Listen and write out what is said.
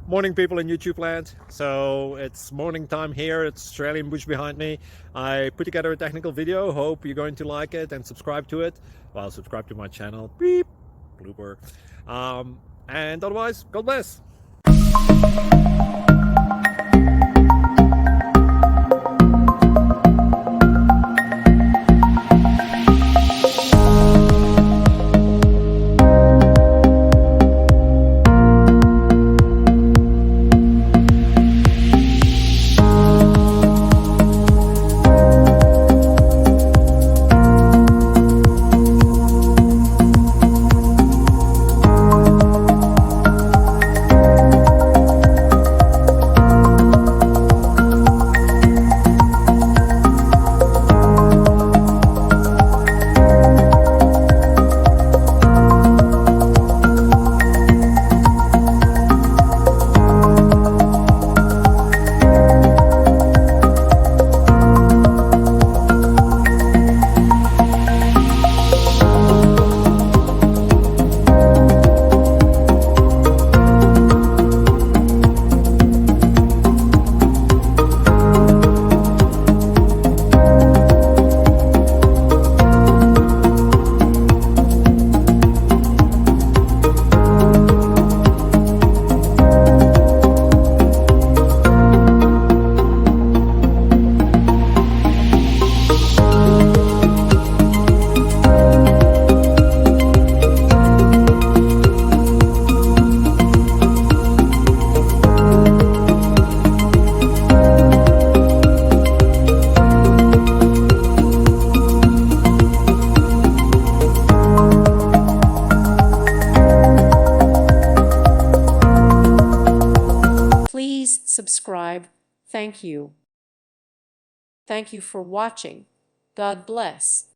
Morning, people in YouTube land. So it's morning time here. It's Australian bush behind me. I put together a technical video. Hope you're going to like it and subscribe to it. Well, subscribe to my channel. Beep, blooper. And otherwise, God bless. Please subscribe. Thank you. Thank you for watching. God bless.